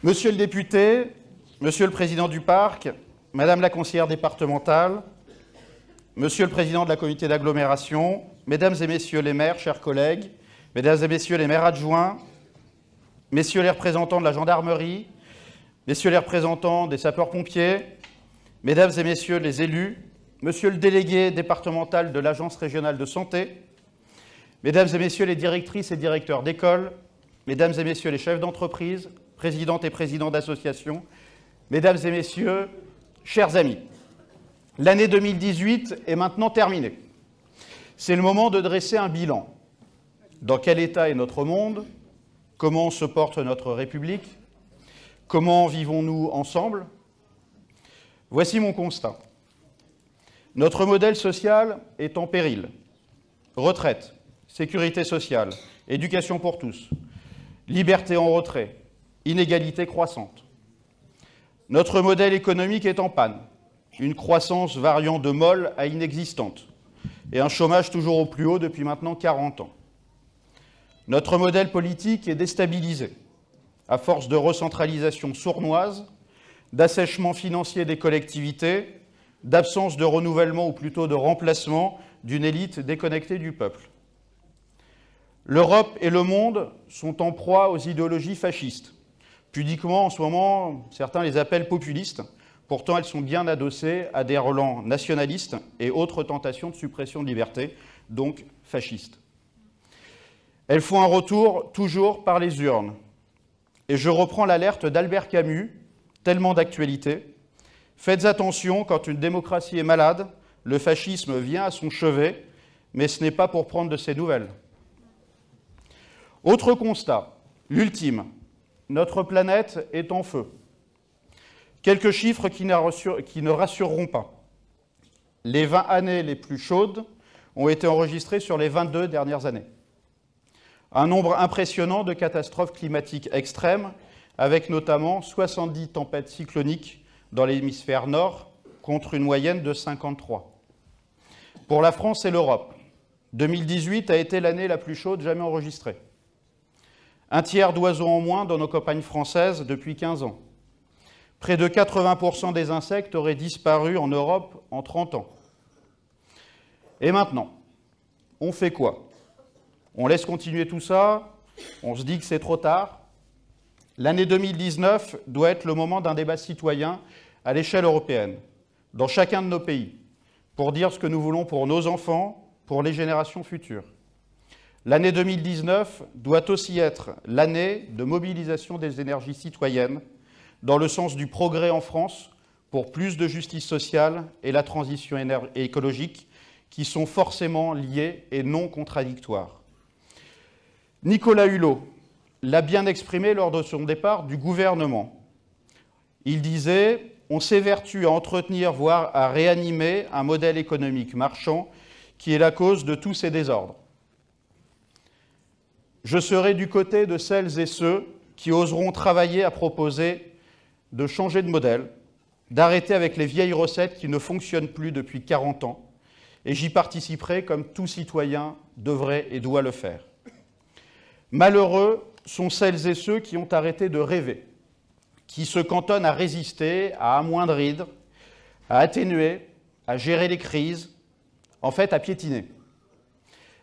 Monsieur le député, Monsieur le président du parc, Madame la conseillère départementale, Monsieur le président de la communauté d'agglomération, Mesdames et Messieurs les maires, chers collègues, Mesdames et Messieurs les maires adjoints, Messieurs les représentants de la gendarmerie, Messieurs les représentants des sapeurs-pompiers, Mesdames et Messieurs les élus, Monsieur le délégué départemental de l'Agence régionale de santé, Mesdames et Messieurs les directrices et directeurs d'école, Mesdames et Messieurs les chefs d'entreprise, présidentes et présidents d'associations, Mesdames et Messieurs, chers amis, l'année 2018 est maintenant terminée. C'est le moment de dresser un bilan. Dans quel état est notre monde? Comment se porte notre République? Comment vivons-nous ensemble? Voici mon constat. Notre modèle social est en péril. Retraite, sécurité sociale, éducation pour tous, liberté en retrait, inégalité croissante. Notre modèle économique est en panne, une croissance variant de molle à inexistante et un chômage toujours au plus haut depuis maintenant 40 ans. Notre modèle politique est déstabilisé, à force de recentralisation sournoise, d'assèchement financier des collectivités, d'absence de renouvellement ou plutôt de remplacement d'une élite déconnectée du peuple. L'Europe et le monde sont en proie aux idéologies fascistes. Pudiquement, en ce moment, certains les appellent populistes. Pourtant, elles sont bien adossées à des relents nationalistes et autres tentations de suppression de liberté, donc fascistes. Elles font un retour toujours par les urnes. Et je reprends l'alerte d'Albert Camus, tellement d'actualité. Faites attention, quand une démocratie est malade, le fascisme vient à son chevet, mais ce n'est pas pour prendre de ses nouvelles. Autre constat, l'ultime, notre planète est en feu. Quelques chiffres qui ne rassureront pas. Les 20 années les plus chaudes ont été enregistrées sur les 22 dernières années. Un nombre impressionnant de catastrophes climatiques extrêmes, avec notamment 70 tempêtes cycloniques dans l'hémisphère nord, contre une moyenne de 53. Pour la France et l'Europe, 2018 a été l'année la plus chaude jamais enregistrée. Un tiers d'oiseaux en moins dans nos campagnes françaises depuis 15 ans. Près de 80% des insectes auraient disparu en Europe en 30 ans. Et maintenant, on fait quoi? On laisse continuer tout ça? On se dit que c'est trop tard? L'année 2019 doit être le moment d'un débat citoyen à l'échelle européenne, dans chacun de nos pays, pour dire ce que nous voulons pour nos enfants, pour les générations futures. L'année 2019 doit aussi être l'année de mobilisation des énergies citoyennes dans le sens du progrès en France pour plus de justice sociale et la transition écologique qui sont forcément liées et non contradictoires. Nicolas Hulot l'a bien exprimé lors de son départ du gouvernement. Il disait « On s'évertue à entretenir, voire à réanimer un modèle économique marchand qui est la cause de tous ces désordres. » Je serai du côté de celles et ceux qui oseront travailler à proposer de changer de modèle, d'arrêter avec les vieilles recettes qui ne fonctionnent plus depuis 40 ans, et j'y participerai comme tout citoyen devrait et doit le faire. Malheureux sont celles et ceux qui ont arrêté de rêver, qui se cantonnent à résister, à amoindrir, à atténuer, à gérer les crises, en fait à piétiner.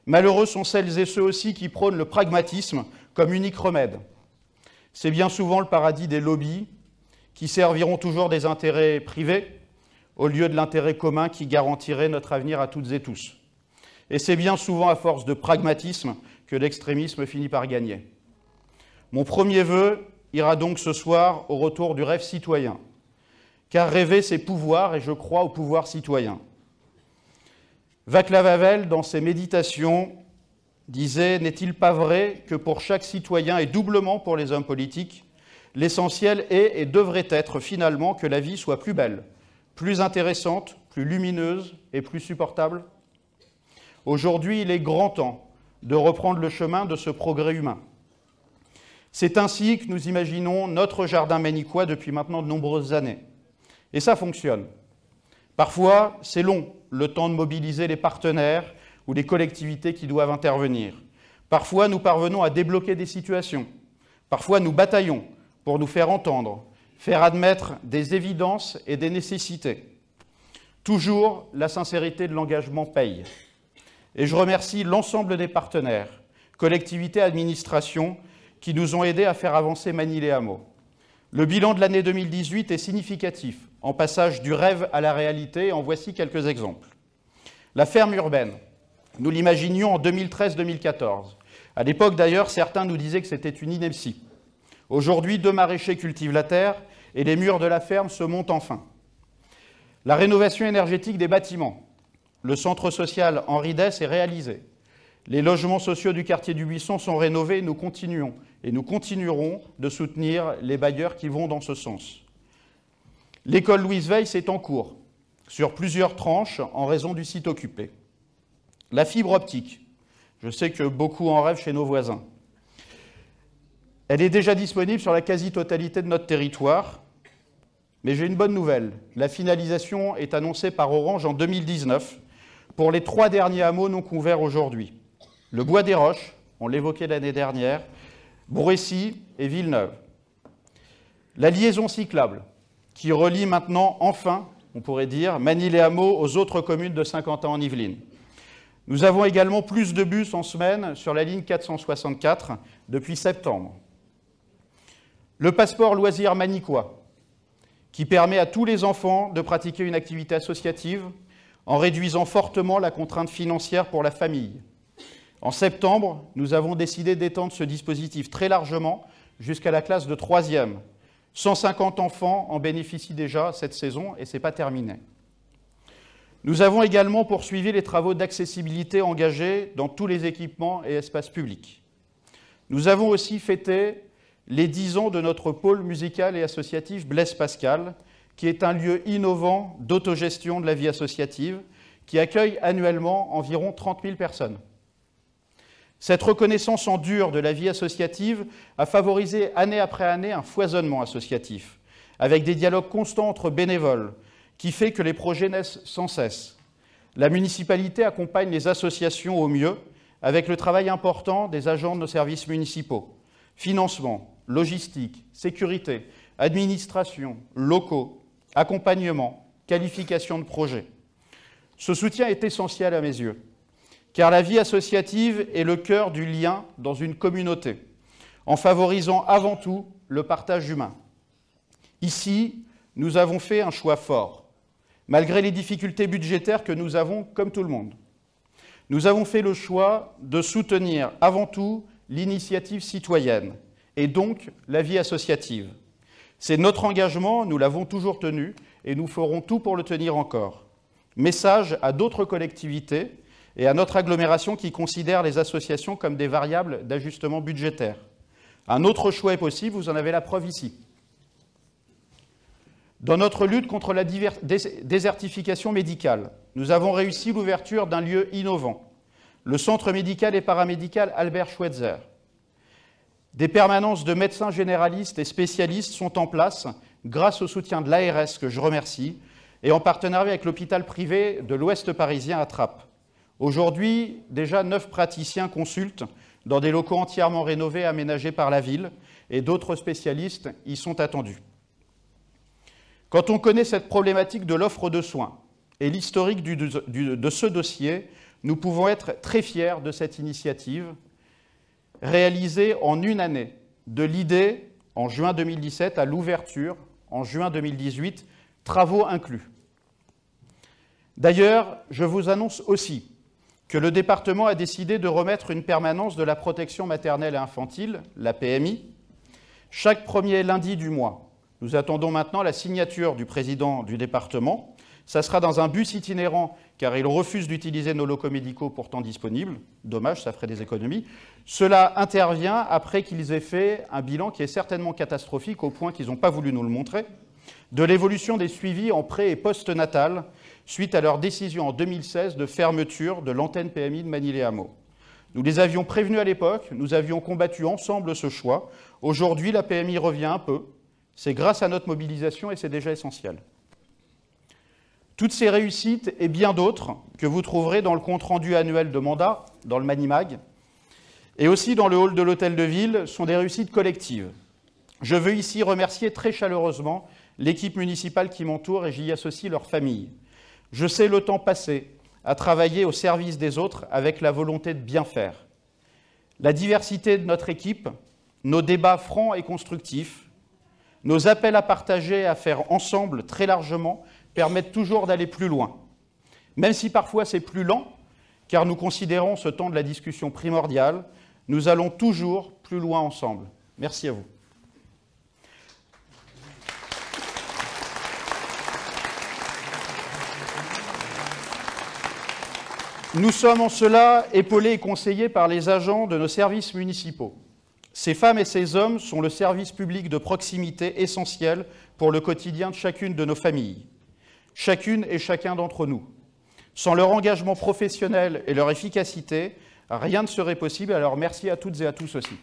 Malheureux sont celles et ceux aussi qui prônent le pragmatisme comme unique remède. C'est bien souvent le paradis des lobbies qui serviront toujours des intérêts privés au lieu de l'intérêt commun qui garantirait notre avenir à toutes et tous. Et c'est bien souvent à force de pragmatisme que l'extrémisme finit par gagner. Mon premier vœu ira donc ce soir au retour du rêve citoyen, car rêver c'est pouvoir et je crois au pouvoir citoyen. Václav Havel, dans ses méditations, disait « N'est-il pas vrai que pour chaque citoyen et doublement pour les hommes politiques, l'essentiel est et devrait être finalement que la vie soit plus belle, plus intéressante, plus lumineuse et plus supportable ?» Aujourd'hui, il est grand temps de reprendre le chemin de ce progrès humain. C'est ainsi que nous imaginons notre jardin manicouis depuis maintenant de nombreuses années. Et ça fonctionne. Parfois, c'est long, le temps de mobiliser les partenaires ou les collectivités qui doivent intervenir. Parfois, nous parvenons à débloquer des situations. Parfois, nous bataillons pour nous faire entendre, faire admettre des évidences et des nécessités. Toujours, la sincérité de l'engagement paye. Et je remercie l'ensemble des partenaires, collectivités, administrations, qui nous ont aidés à faire avancer Manille-les-Hameaux. Le bilan de l'année 2018 est significatif, en passage du rêve à la réalité, et en voici quelques exemples. La ferme urbaine, nous l'imaginions en 2013-2014. À l'époque d'ailleurs, certains nous disaient que c'était une ineptie. Aujourd'hui, 2 maraîchers cultivent la terre et les murs de la ferme se montent enfin. La rénovation énergétique des bâtiments. Le centre social Henri Dès est réalisé. Les logements sociaux du quartier du Buisson sont rénovés et nous continuons et nous continuerons de soutenir les bailleurs qui vont dans ce sens. L'école Louise Weiss est en cours, sur plusieurs tranches en raison du site occupé. La fibre optique. Je sais que beaucoup en rêvent chez nos voisins. Elle est déjà disponible sur la quasi-totalité de notre territoire, mais j'ai une bonne nouvelle. La finalisation est annoncée par Orange en 2019 pour les 3 derniers hameaux non couverts aujourd'hui. Le Bois des Roches, on l'évoquait l'année dernière, Brouessy et Villeneuve. La liaison cyclable, qui relie maintenant, enfin, on pourrait dire, Manille-les-Hameaux aux autres communes de Saint-Quentin-en-Yvelines. Nous avons également plus de bus en semaine sur la ligne 464 depuis septembre. Le passeport loisir manicois, qui permet à tous les enfants de pratiquer une activité associative en réduisant fortement la contrainte financière pour la famille. En septembre, nous avons décidé d'étendre ce dispositif très largement jusqu'à la classe de 3e. 150 enfants en bénéficient déjà cette saison et ce n'est pas terminé. Nous avons également poursuivi les travaux d'accessibilité engagés dans tous les équipements et espaces publics. Nous avons aussi fêté les 10 ans de notre pôle musical et associatif Blaise Pascal, qui est un lieu innovant d'autogestion de la vie associative, qui accueille annuellement environ 30 000 personnes. Cette reconnaissance en dur de la vie associative a favorisé année après année un foisonnement associatif, avec des dialogues constants entre bénévoles, qui fait que les projets naissent sans cesse. La municipalité accompagne les associations au mieux, avec le travail important des agents de nos services municipaux. Financement, logistique, sécurité, administration, locaux, accompagnement, qualification de projet. Ce soutien est essentiel à mes yeux, car la vie associative est le cœur du lien dans une communauté, en favorisant avant tout le partage humain. Ici, nous avons fait un choix fort, malgré les difficultés budgétaires que nous avons comme tout le monde. Nous avons fait le choix de soutenir avant tout l'initiative citoyenne et donc la vie associative. C'est notre engagement, nous l'avons toujours tenu et nous ferons tout pour le tenir encore. Message à d'autres collectivités et à notre agglomération qui considère les associations comme des variables d'ajustement budgétaire. Un autre choix est possible, vous en avez la preuve ici. Dans notre lutte contre la désertification médicale, nous avons réussi l'ouverture d'un lieu innovant, le centre médical et paramédical Albert Schweitzer. Des permanences de médecins généralistes et spécialistes sont en place grâce au soutien de l'ARS, que je remercie, et en partenariat avec l'hôpital privé de l'Ouest parisien à Trappes. Aujourd'hui, déjà 9 praticiens consultent dans des locaux entièrement rénovés aménagés par la ville, et d'autres spécialistes y sont attendus. Quand on connaît cette problématique de l'offre de soins et l'historique de ce dossier, nous pouvons être très fiers de cette initiative réalisée en une année, de l'idée en juin 2017 à l'ouverture en juin 2018, travaux inclus. D'ailleurs, je vous annonce aussi que le département a décidé de remettre une permanence de la protection maternelle et infantile, la PMI, chaque premier lundi du mois. Nous attendons maintenant la signature du président du département. Ça sera dans un bus itinérant, car il refuse d'utiliser nos locaux médicaux pourtant disponibles. Dommage, ça ferait des économies. Cela intervient après qu'ils aient fait un bilan qui est certainement catastrophique, au point qu'ils n'ont pas voulu nous le montrer, de l'évolution des suivis en pré- et post-natal, suite à leur décision en 2016 de fermeture de l'antenne PMI de Manille-les-Hameaux. Nous les avions prévenus à l'époque, nous avions combattu ensemble ce choix. Aujourd'hui, la PMI revient un peu. C'est grâce à notre mobilisation et c'est déjà essentiel. Toutes ces réussites et bien d'autres que vous trouverez dans le compte-rendu annuel de mandat, dans le Manimag, et aussi dans le hall de l'Hôtel de Ville, sont des réussites collectives. Je veux ici remercier très chaleureusement l'équipe municipale qui m'entoure et j'y associe leur famille. Je sais le temps passé à travailler au service des autres avec la volonté de bien faire. La diversité de notre équipe, nos débats francs et constructifs, nos appels à partager et à faire ensemble très largement permettent toujours d'aller plus loin. Même si parfois c'est plus lent, car nous considérons ce temps de la discussion primordial, nous allons toujours plus loin ensemble. Merci à vous. Nous sommes en cela épaulés et conseillés par les agents de nos services municipaux. Ces femmes et ces hommes sont le service public de proximité essentiel pour le quotidien de chacune de nos familles, chacune et chacun d'entre nous. Sans leur engagement professionnel et leur efficacité, rien ne serait possible. Alors merci à toutes et à tous aussi.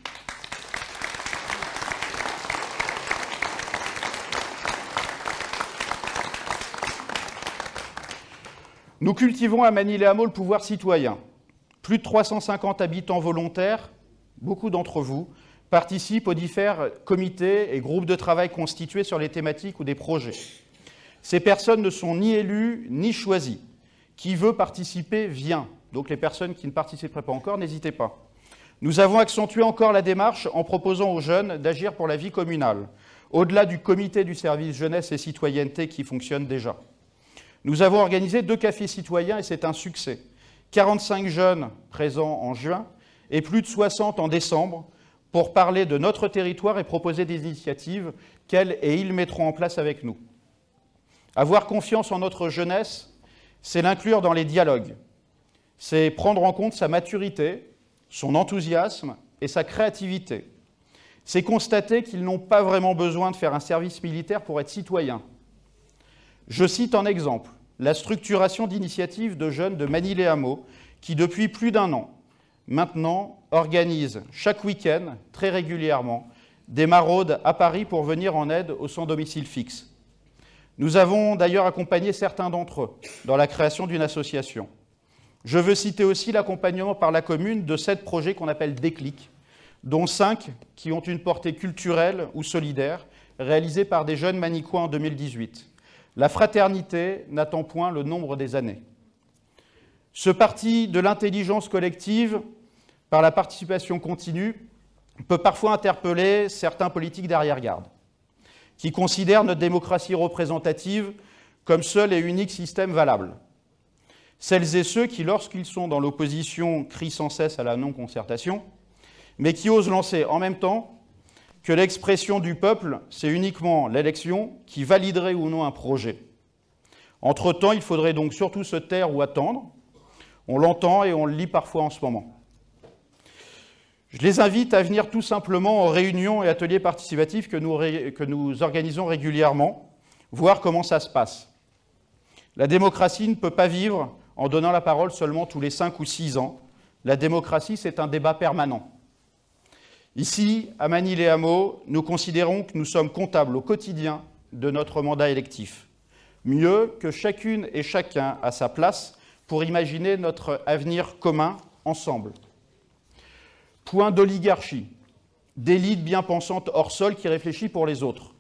Nous cultivons à Magny-les-Hameaux le pouvoir citoyen. Plus de 350 habitants volontaires, beaucoup d'entre vous, participent aux différents comités et groupes de travail constitués sur les thématiques ou des projets. Ces personnes ne sont ni élues ni choisies. Qui veut participer, vient. Donc les personnes qui ne participeraient pas encore, n'hésitez pas. Nous avons accentué encore la démarche en proposant aux jeunes d'agir pour la vie communale, au-delà du comité du service jeunesse et citoyenneté qui fonctionne déjà. Nous avons organisé 2 cafés citoyens et c'est un succès. 45 jeunes présents en juin et plus de 60 en décembre pour parler de notre territoire et proposer des initiatives qu'elles et ils mettront en place avec nous. Avoir confiance en notre jeunesse, c'est l'inclure dans les dialogues. C'est prendre en compte sa maturité, son enthousiasme et sa créativité. C'est constater qu'ils n'ont pas vraiment besoin de faire un service militaire pour être citoyens. Je cite en exemple la structuration d'initiatives de jeunes de Magny-les-Hameaux qui, depuis plus d'1 an, maintenant, organisent chaque week-end, très régulièrement, des maraudes à Paris pour venir en aide aux sans-domicile fixe. Nous avons d'ailleurs accompagné certains d'entre eux dans la création d'une association. Je veux citer aussi l'accompagnement par la commune de 7 projets qu'on appelle Déclic, dont 5 qui ont une portée culturelle ou solidaire, réalisés par des jeunes Magnicois en 2018. La fraternité n'attend point le nombre des années. Ce parti de l'intelligence collective, par la participation continue, peut parfois interpeller certains politiques d'arrière-garde, qui considèrent notre démocratie représentative comme seul et unique système valable. Celles et ceux qui, lorsqu'ils sont dans l'opposition, crient sans cesse à la non-concertation, mais qui osent lancer en même temps que l'expression du peuple, c'est uniquement l'élection qui validerait ou non un projet. Entre-temps, il faudrait donc surtout se taire ou attendre. On l'entend et on le lit parfois en ce moment. Je les invite à venir tout simplement aux réunions et ateliers participatifs que nous organisons régulièrement, voir comment ça se passe. La démocratie ne peut pas vivre en donnant la parole seulement tous les 5 ou 6 ans. La démocratie, c'est un débat permanent. Ici, à Magny-les-Hameaux, nous considérons que nous sommes comptables au quotidien de notre mandat électif. Mieux que chacune et chacun à sa place pour imaginer notre avenir commun ensemble. Point d'oligarchie, d'élite bien pensante hors sol qui réfléchit pour les autres.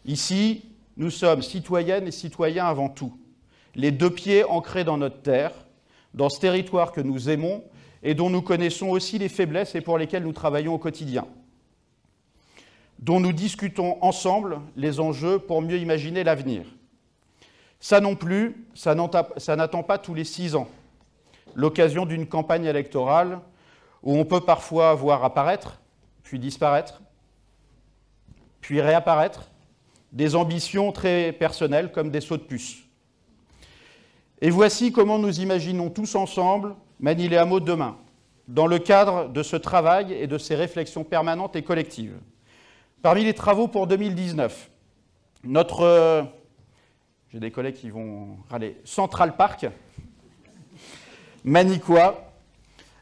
Ici, nous sommes citoyennes et citoyens avant tout, les 2 pieds ancrés dans notre terre, dans ce territoire que nous aimons et dont nous connaissons aussi les faiblesses et pour lesquelles nous travaillons au quotidien, dont nous discutons ensemble les enjeux pour mieux imaginer l'avenir. Ça non plus, ça n'attend pas tous les 6 ans, l'occasion d'une campagne électorale où on peut parfois voir apparaître, puis disparaître, puis réapparaître, des ambitions très personnelles comme des sauts de puce. Et voici comment nous imaginons tous ensemble Magny-les-Hameaux demain, dans le cadre de ce travail et de ces réflexions permanentes et collectives. Parmi les travaux pour 2019, j'ai des collègues qui vont râler, Central Park, Magnicois,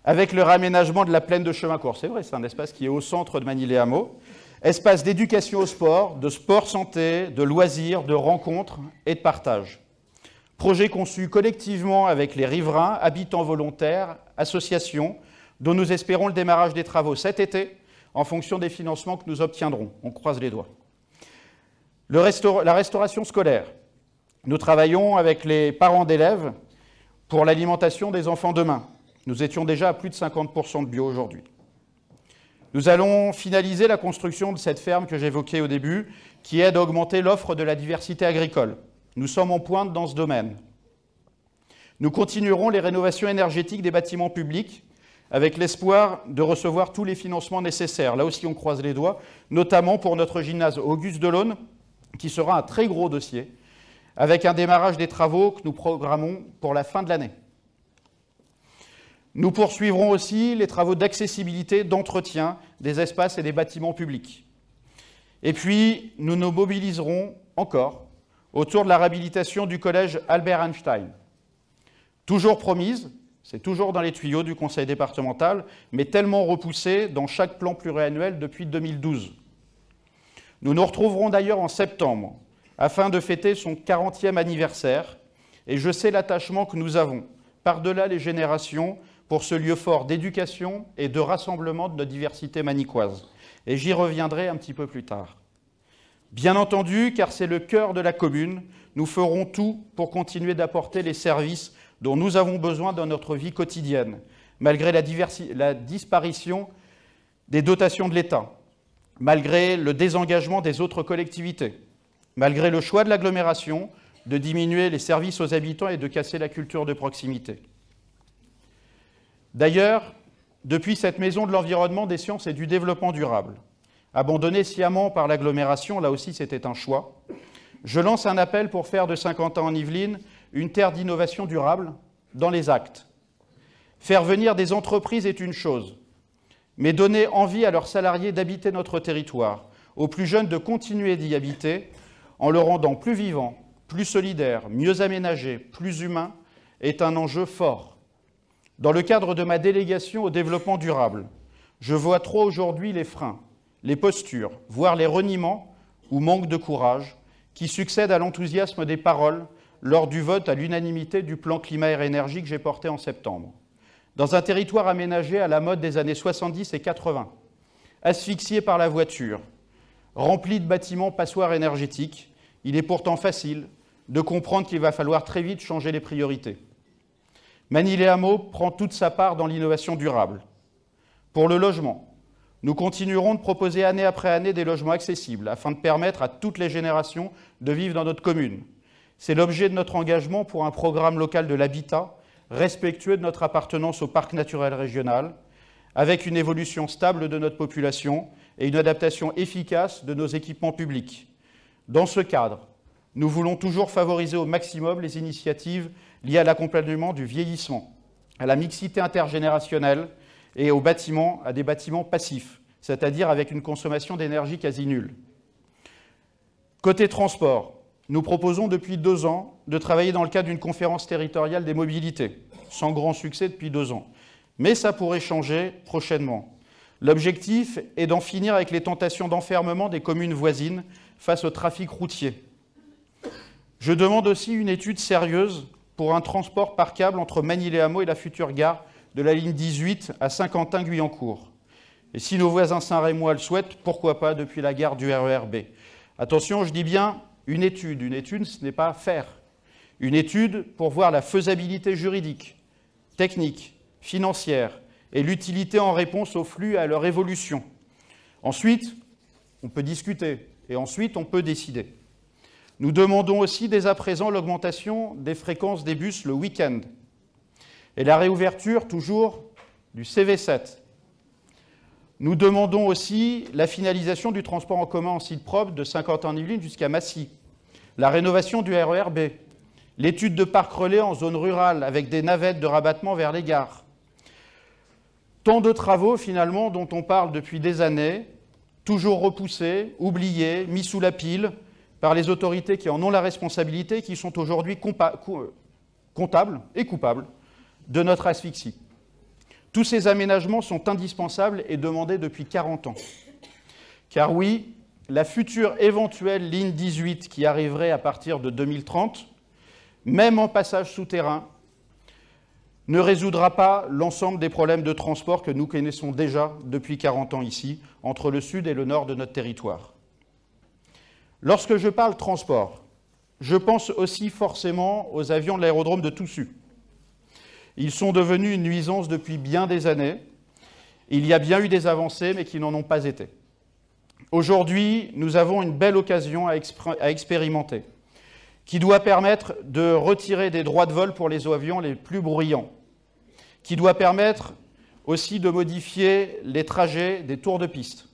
avec le réaménagement de la plaine de Chemincourt. C'est vrai, c'est un espace qui est au centre de Magny-les-Hameaux. Espace d'éducation au sport, de sport santé, de loisirs, de rencontres et de partage. Projet conçu collectivement avec les riverains, habitants volontaires, associations, dont nous espérons le démarrage des travaux cet été, en fonction des financements que nous obtiendrons. On croise les doigts. La restauration scolaire. Nous travaillons avec les parents d'élèves pour l'alimentation des enfants demain. Nous étions déjà à plus de 50% de bio aujourd'hui. Nous allons finaliser la construction de cette ferme que j'évoquais au début, qui aide à augmenter l'offre de la diversité agricole. Nous sommes en pointe dans ce domaine. Nous continuerons les rénovations énergétiques des bâtiments publics avec l'espoir de recevoir tous les financements nécessaires. Là aussi, on croise les doigts, notamment pour notre gymnase Auguste Delaune, qui sera un très gros dossier, avec un démarrage des travaux que nous programmons pour la fin de l'année. Nous poursuivrons aussi les travaux d'accessibilité, d'entretien des espaces et des bâtiments publics. Et puis, nous nous mobiliserons encore autour de la réhabilitation du collège Albert Einstein. Toujours promise, c'est toujours dans les tuyaux du conseil départemental, mais tellement repoussée dans chaque plan pluriannuel depuis 2012. Nous nous retrouverons d'ailleurs en septembre, afin de fêter son 40e anniversaire, et je sais l'attachement que nous avons, par-delà les générations, pour ce lieu fort d'éducation et de rassemblement de notre diversité maniccoise. Et j'y reviendrai un petit peu plus tard. Bien entendu, car c'est le cœur de la commune, nous ferons tout pour continuer d'apporter les services dont nous avons besoin dans notre vie quotidienne, malgré la disparition des dotations de l'État, malgré le désengagement des autres collectivités, malgré le choix de l'agglomération de diminuer les services aux habitants et de casser la culture de proximité. D'ailleurs, depuis cette maison de l'environnement, des sciences et du développement durable, abandonnée sciemment par l'agglomération, là aussi c'était un choix, je lance un appel pour faire de Saint-Quentin-en-Yvelines une terre d'innovation durable dans les actes. Faire venir des entreprises est une chose, mais donner envie à leurs salariés d'habiter notre territoire, aux plus jeunes de continuer d'y habiter, en le rendant plus vivant, plus solidaire, mieux aménagé, plus humain, est un enjeu fort. Dans le cadre de ma délégation au développement durable, je vois trop aujourd'hui les freins, les postures, voire les reniements ou manque de courage qui succèdent à l'enthousiasme des paroles lors du vote à l'unanimité du plan climat-air-énergie que j'ai porté en septembre. Dans un territoire aménagé à la mode des années 70 et 80, asphyxié par la voiture, rempli de bâtiments passoires énergétiques, il est pourtant facile de comprendre qu'il va falloir très vite changer les priorités. Magny-les-Hameaux prend toute sa part dans l'innovation durable. Pour le logement, nous continuerons de proposer année après année des logements accessibles afin de permettre à toutes les générations de vivre dans notre commune. C'est l'objet de notre engagement pour un programme local de l'habitat respectueux de notre appartenance au parc naturel régional, avec une évolution stable de notre population et une adaptation efficace de nos équipements publics. Dans ce cadre, nous voulons toujours favoriser au maximum les initiatives liées à l'accompagnement du vieillissement, à la mixité intergénérationnelle et à des bâtiments passifs, c'est-à-dire avec une consommation d'énergie quasi nulle. Côté transport, nous proposons depuis 2 ans de travailler dans le cadre d'une conférence territoriale des mobilités, sans grand succès depuis 2 ans. Mais ça pourrait changer prochainement. L'objectif est d'en finir avec les tentations d'enfermement des communes voisines face au trafic routier. Je demande aussi une étude sérieuse pour un transport par câble entre Magny-les-Hameaux et la future gare de la ligne 18 à Saint-Quentin-Guyancourt. Et si nos voisins saint-rémois le souhaitent, pourquoi pas depuis la gare du RER B. Attention, je dis bien une étude. Une étude, ce n'est pas faire. Une étude pour voir la faisabilité juridique, technique, financière et l'utilité en réponse aux flux et à leur évolution. Ensuite, on peut discuter et ensuite on peut décider. Nous demandons aussi dès à présent l'augmentation des fréquences des bus le week-end et la réouverture toujours du CV7. Nous demandons aussi la finalisation du transport en commun en site propre de Saint-Quentin-en-Yvelines jusqu'à Massy, la rénovation du RER B, l'étude de parcs relais en zone rurale avec des navettes de rabattement vers les gares. Tant de travaux finalement dont on parle depuis des années, toujours repoussés, oubliés, mis sous la pile par les autorités qui en ont la responsabilité, qui sont aujourd'hui comptables et coupables de notre asphyxie. Tous ces aménagements sont indispensables et demandés depuis 40 ans. Car oui, la future éventuelle ligne 18 qui arriverait à partir de 2030, même en passage souterrain, ne résoudra pas l'ensemble des problèmes de transport que nous connaissons déjà depuis 40 ans ici, entre le sud et le nord de notre territoire. Lorsque je parle transport, je pense aussi forcément aux avions de l'aérodrome de Toussus. Ils sont devenus une nuisance depuis bien des années. Il y a bien eu des avancées, mais qui n'en ont pas été. Aujourd'hui, nous avons une belle occasion à expérimenter, qui doit permettre de retirer des droits de vol pour les avions les plus bruyants, qui doit permettre aussi de modifier les trajets des tours de piste.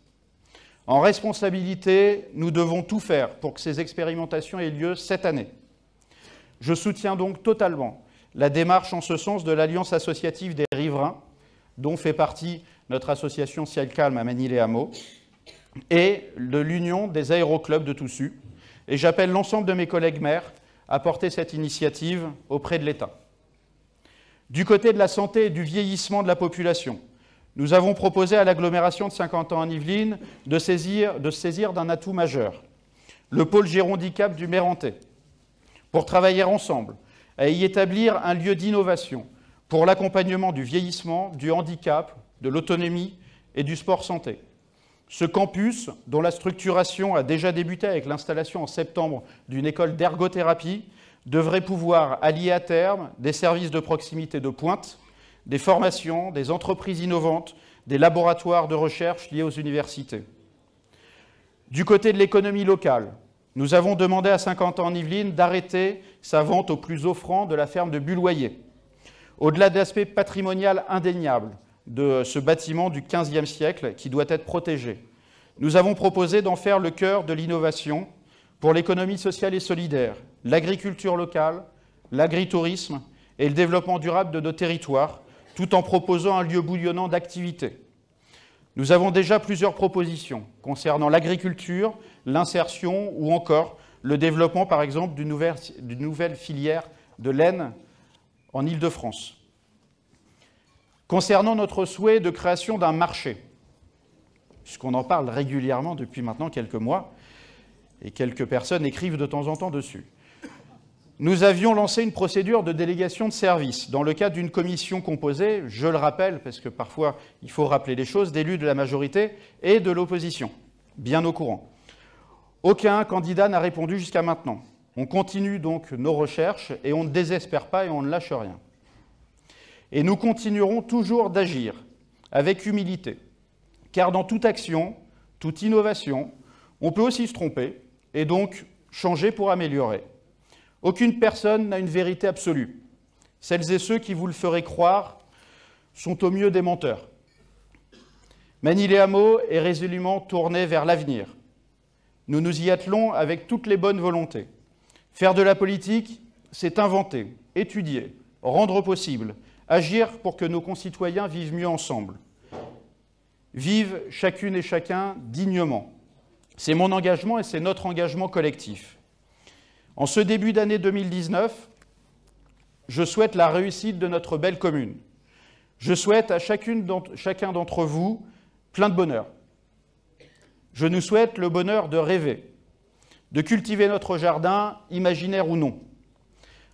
En responsabilité, nous devons tout faire pour que ces expérimentations aient lieu cette année. Je soutiens donc totalement la démarche en ce sens de l'Alliance associative des riverains, dont fait partie notre association Ciel Calme à Manille-les-Hameaux, et de l'Union des aéroclubs de Toussus. Et j'appelle l'ensemble de mes collègues maires à porter cette initiative auprès de l'État. Du côté de la santé et du vieillissement de la population, nous avons proposé à l'agglomération de Saint-Quentin-en-Yvelines de se saisir d'un atout majeur, le pôle Gérondicap du Mérentais, pour travailler ensemble à y établir un lieu d'innovation pour l'accompagnement du vieillissement, du handicap, de l'autonomie et du sport santé. Ce campus, dont la structuration a déjà débuté avec l'installation en septembre d'une école d'ergothérapie, devrait pouvoir allier à terme des services de proximité de pointe, des formations, des entreprises innovantes, des laboratoires de recherche liés aux universités. Du côté de l'économie locale, nous avons demandé à Saint-Quentin-en-Yvelines d'arrêter sa vente au plus offrant de la ferme de Bulloyer. Au-delà de l'aspect patrimonial indéniable de ce bâtiment du XVe siècle qui doit être protégé, nous avons proposé d'en faire le cœur de l'innovation pour l'économie sociale et solidaire, l'agriculture locale, l'agritourisme et le développement durable de nos territoires, tout en proposant un lieu bouillonnant d'activités. Nous avons déjà plusieurs propositions concernant l'agriculture, l'insertion ou encore le développement, par exemple, d'une nouvelle filière de laine en Île-de-France. Concernant notre souhait de création d'un marché, puisqu'on en parle régulièrement depuis maintenant quelques mois, et quelques personnes écrivent de temps en temps dessus, nous avions lancé une procédure de délégation de service dans le cadre d'une commission composée, je le rappelle, parce que parfois il faut rappeler les choses, d'élus de la majorité et de l'opposition, bien au courant. Aucun candidat n'a répondu jusqu'à maintenant. On continue donc nos recherches et on ne désespère pas et on ne lâche rien. Et nous continuerons toujours d'agir avec humilité, car dans toute action, toute innovation, on peut aussi se tromper et donc changer pour améliorer. Aucune personne n'a une vérité absolue. Celles et ceux qui vous le feraient croire sont au mieux des menteurs. Manille-les-Hameaux est résolument tourné vers l'avenir. Nous nous y attelons avec toutes les bonnes volontés. Faire de la politique, c'est inventer, étudier, rendre possible, agir pour que nos concitoyens vivent mieux ensemble. Vivent chacune et chacun dignement. C'est mon engagement et c'est notre engagement collectif. En ce début d'année 2019, je souhaite la réussite de notre belle commune. Je souhaite à chacun d'entre vous plein de bonheur. Je nous souhaite le bonheur de rêver, de cultiver notre jardin, imaginaire ou non.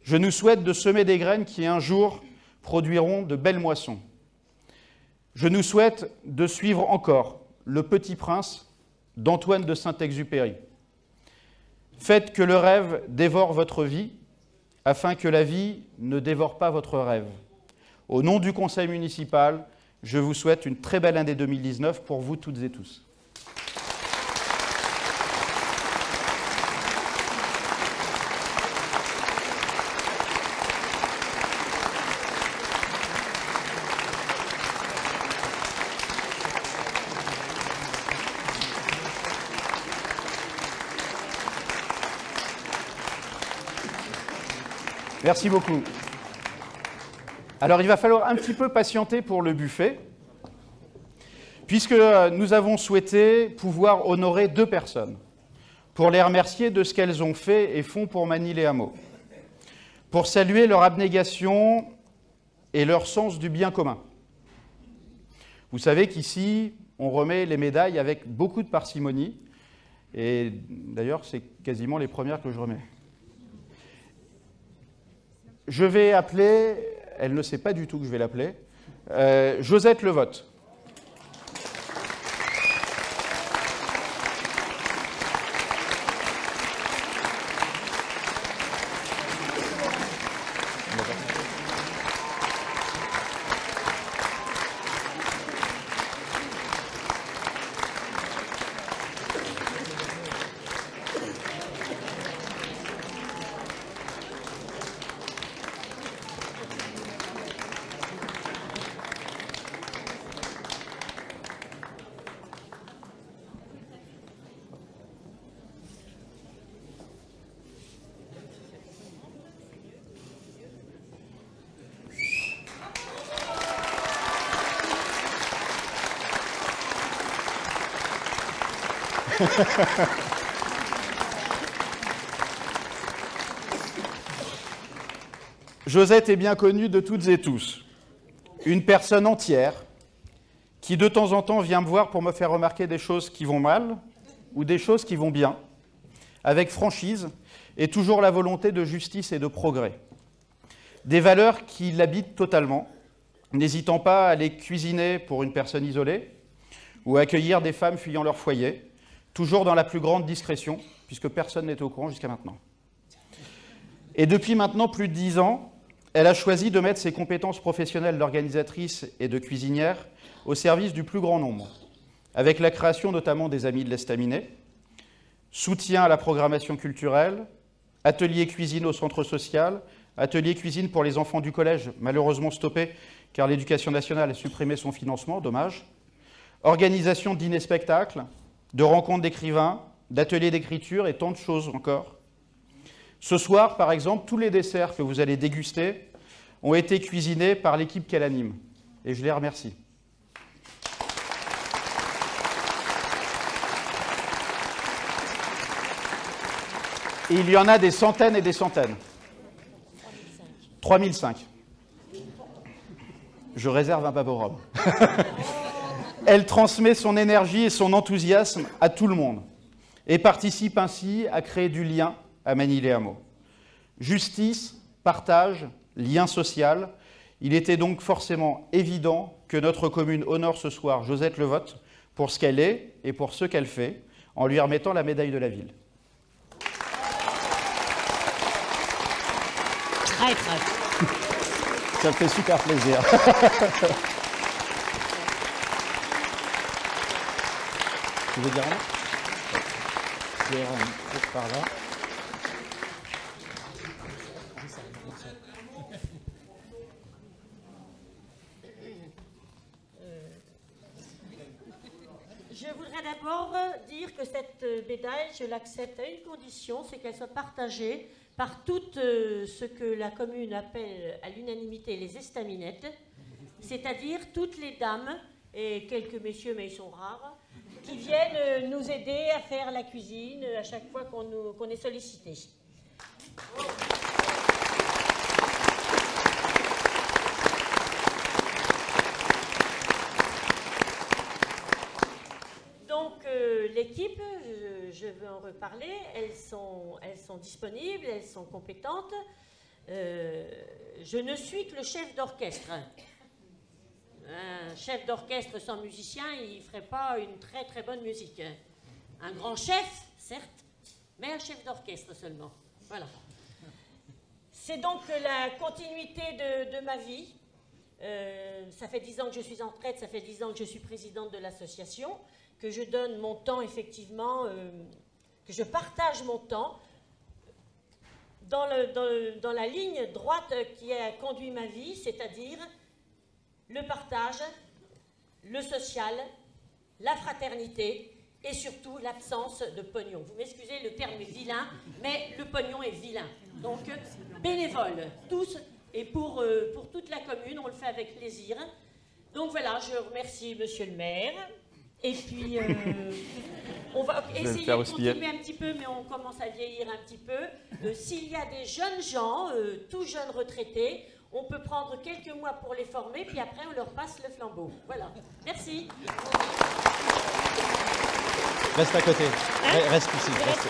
Je nous souhaite de semer des graines qui un jour produiront de belles moissons. Je nous souhaite de suivre encore Le Petit Prince d'Antoine de Saint-Exupéry. Faites que le rêve dévore votre vie, afin que la vie ne dévore pas votre rêve. Au nom du conseil municipal, je vous souhaite une très belle année 2019 pour vous toutes et tous. Merci beaucoup. Alors, il va falloir un petit peu patienter pour le buffet, puisque nous avons souhaité pouvoir honorer 2 personnes, pour les remercier de ce qu'elles ont fait et font pour Manille-les-Hameaux, pour saluer leur abnégation et leur sens du bien commun. Vous savez qu'ici, on remet les médailles avec beaucoup de parcimonie, et d'ailleurs, c'est quasiment les premières que je remets. Je vais appeler Elle ne sait pas du tout que je vais l'appeler. Josette Levotte. Josette est bien connue de toutes et tous. Une personne entière qui de temps en temps vient me voir pour me faire remarquer des choses qui vont mal ou des choses qui vont bien, avec franchise et toujours la volonté de justice et de progrès. Des valeurs qui l'habitent totalement, n'hésitant pas à les cuisiner pour une personne isolée ou à accueillir des femmes fuyant leur foyer, toujours dans la plus grande discrétion, puisque personne n'était au courant jusqu'à maintenant. Et depuis maintenant plus de 10 ans, elle a choisi de mettre ses compétences professionnelles d'organisatrice et de cuisinière au service du plus grand nombre, avec la création notamment des Amis de l'Estaminet, soutien à la programmation culturelle, ateliers cuisine au centre social, ateliers cuisine pour les enfants du collège, malheureusement stoppés car l'Éducation nationale a supprimé son financement, dommage, organisation de dîners-spectacles, de rencontres d'écrivains, d'ateliers d'écriture et tant de choses encore. Ce soir, par exemple, tous les desserts que vous allez déguster ont été cuisinés par l'équipe qu'elle anime. Et je les remercie. Et il y en a des centaines et des centaines. 3005. Je réserve un baborome. Elle transmet son énergie et son enthousiasme à tout le monde et participe ainsi à créer du lien à Magny-les-Hameaux. Justice, partage, lien social. Il était donc forcément évident que notre commune honore ce soir Josette Levotte pour ce qu'elle est et pour ce qu'elle fait, en lui remettant la médaille de la ville. Très, très. Ça me fait super plaisir. Tu veux dire un mot ? Je vais dire un mot par là. Je voudrais d'abord dire que cette médaille, je l'accepte à une condition, c'est qu'elle soit partagée par toutes ce que la commune appelle à l'unanimité les estaminettes, c'est-à-dire toutes les dames, et quelques messieurs, mais ils sont rares, qui viennent nous aider à faire la cuisine à chaque fois qu'on est sollicité. Donc l'équipe, je veux en reparler, elles sont disponibles, elles sont compétentes. Je ne suis que le chef d'orchestre. Un chef d'orchestre sans musicien, il ne ferait pas une très très bonne musique. Un grand chef, certes, mais un chef d'orchestre seulement. Voilà. C'est donc la continuité de ma vie. Ça fait 10 ans que je suis en retraite, ça fait 10 ans que je suis présidente de l'association, que je donne mon temps effectivement, que je partage mon temps dans la ligne droite qui a conduit ma vie, c'est-à-dire le partage, le social, la fraternité et surtout l'absence de pognon. Vous m'excusez, le terme est vilain, mais le pognon est vilain. Donc, bénévoles, tous, et pour toute la commune, on le fait avec plaisir. Donc voilà, je remercie monsieur le maire. Et puis, on va essayer de continuer un petit peu, mais on commence à vieillir un petit peu. S'il y a des jeunes gens, tout jeunes retraités, on peut prendre quelques mois pour les former, puis après on leur passe le flambeau. Voilà. Merci. Reste à côté. Hein? Reste ici. Reste.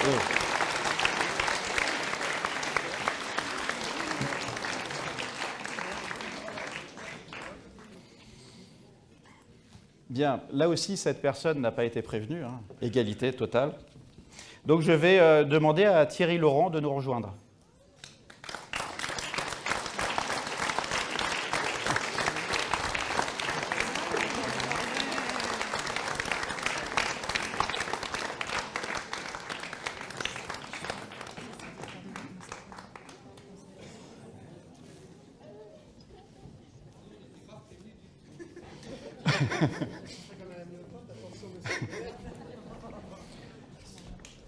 Bien, là aussi, cette personne n'a pas été prévenue, hein. Égalité totale. Donc je vais demander à Thierry Laurent de nous rejoindre.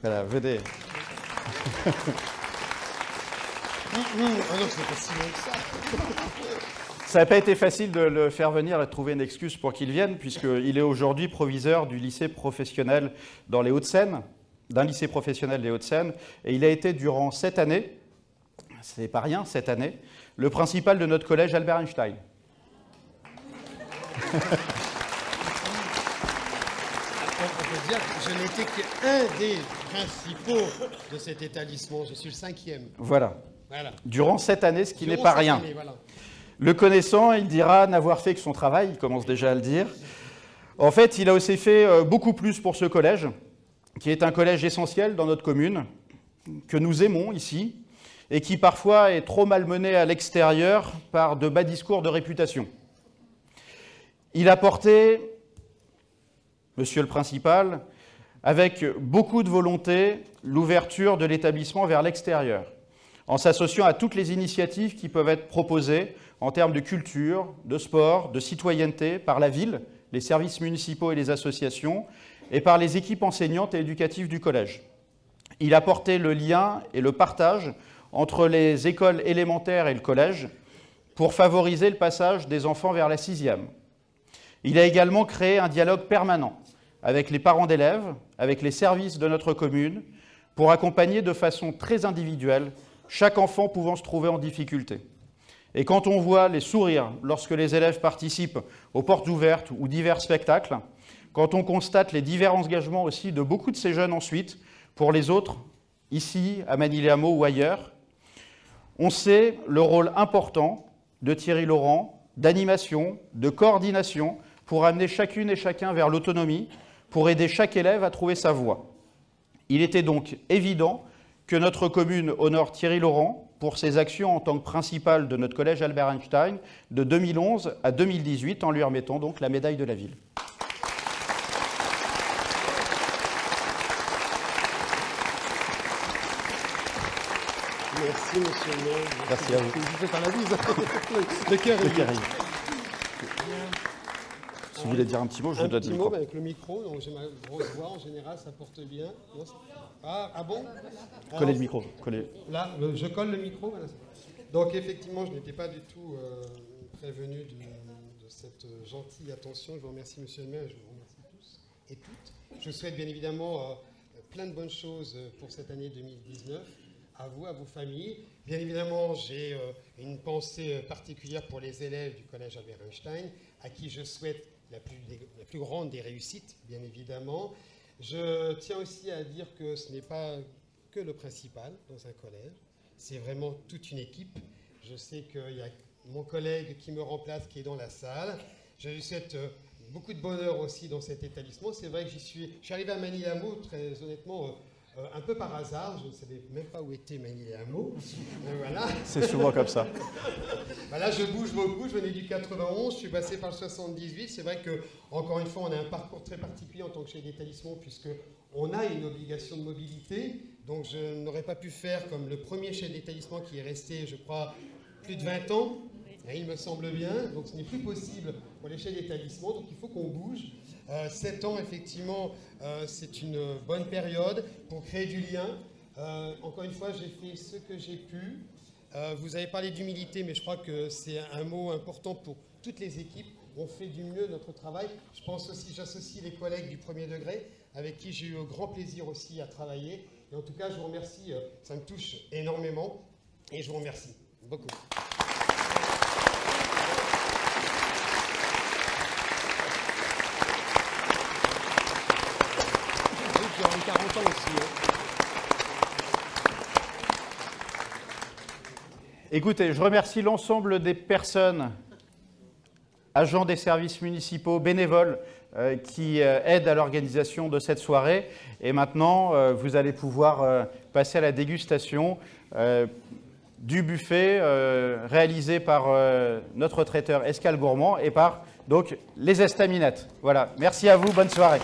Voilà, venez. Ah non, c'est pas si long que ça. Ça n'a pas été facile de le faire venir et de trouver une excuse pour qu'il vienne, puisqu'il est aujourd'hui proviseur du lycée professionnel dans les Hauts-de-Seine, d'un lycée professionnel des Hauts-de-Seine, et il a été durant 7 années, c'est pas rien, 7 années, le principal de notre collège Albert Einstein. On peut dire que je n'étais qu'un des principaux de cet établissement. Je suis le 5e. Voilà. Voilà. Durant 7 années, ce qui n'est Durant pas cette rien. année, voilà. Le connaissant, il dira n'avoir fait que son travail, il commence déjà à le dire. En fait, il a aussi fait beaucoup plus pour ce collège, qui est un collège essentiel dans notre commune, que nous aimons ici, et qui parfois est trop malmené à l'extérieur par de bas discours de réputation. Il a porté, monsieur le principal, avec beaucoup de volonté, l'ouverture de l'établissement vers l'extérieur, en s'associant à toutes les initiatives qui peuvent être proposées en termes de culture, de sport, de citoyenneté, par la ville, les services municipaux et les associations, et par les équipes enseignantes et éducatives du collège. Il a porté le lien et le partage entre les écoles élémentaires et le collège pour favoriser le passage des enfants vers la 6e. Il a également créé un dialogue permanent avec les parents d'élèves, avec les services de notre commune, pour accompagner de façon très individuelle chaque enfant pouvant se trouver en difficulté. Et quand on voit les sourires lorsque les élèves participent aux portes ouvertes ou divers spectacles, quand on constate les divers engagements aussi de beaucoup de ces jeunes ensuite, pour les autres, ici, à Manille-les-Hameaux ou ailleurs, on sait le rôle important de Thierry Laurent, d'animation, de coordination, pour amener chacune et chacun vers l'autonomie, pour aider chaque élève à trouver sa voie. Il était donc évident que notre commune honore Thierry Laurent pour ses actions en tant que principal de notre collège Albert Einstein de 2011 à 2018, en lui remettant donc la médaille de la ville. Merci, monsieur le maire. Merci à vous. Je vous fais par la bise. Le cœur est bien. Si vous voulez dire un petit mot, je vous donne le mot micro. avec le micro. Donc j'ai ma grosse voix en général, ça porte bien. Ah bon? Collez le micro. Collez. Là, je colle le micro. Voilà. Donc effectivement, je n'étais pas du tout prévenu de cette gentille attention. Je vous remercie, monsieur le maire, et je vous remercie tous et toutes. Je souhaite bien évidemment plein de bonnes choses pour cette année 2019. À vous, à vos familles. Bien évidemment, j'ai une pensée particulière pour les élèves du collège Albert Einstein, à qui je souhaite la plus grande des réussites, bien évidemment. Je tiens aussi à dire que ce n'est pas que le principal dans un collège, c'est vraiment toute une équipe. Je sais qu'il y a mon collègue qui me remplace, qui est dans la salle. Je lui souhaite beaucoup de bonheur aussi dans cet établissement. C'est vrai que je suis arrivé à Manille-les-Hameaux, très honnêtement, un peu par hasard, je ne savais même pas où était Manille-les-Hameaux. Voilà. C'est souvent comme ça. Voilà, je bouge beaucoup, je venais du 91, je suis passé par le 78. C'est vrai que, encore une fois, on a un parcours très particulier en tant que chef d'établissement, puisqu'on a une obligation de mobilité. Donc je n'aurais pas pu faire comme le premier chef d'établissement qui est resté, je crois, plus de 20 ans. Et il me semble bien. Donc ce n'est plus possible pour les chefs d'établissement, donc il faut qu'on bouge. 7 ans, effectivement, c'est une bonne période pour créer du lien. Encore une fois, j'ai fait ce que j'ai pu. Vous avez parlé d'humilité, mais je crois que c'est un mot important pour toutes les équipes. On fait du mieux notre travail. Je pense aussi, j'associe les collègues du premier degré, avec qui j'ai eu grand plaisir aussi à travailler. Et en tout cas, je vous remercie. Ça me touche énormément. Et je vous remercie beaucoup. J'aurai 40 ans aussi. Écoutez, je remercie l'ensemble des personnes, agents des services municipaux, bénévoles, qui aide à l'organisation de cette soirée. Et maintenant, vous allez pouvoir passer à la dégustation du buffet réalisé par notre traiteur Escale Gourmand et par donc les Estaminettes. Voilà, merci à vous, bonne soirée.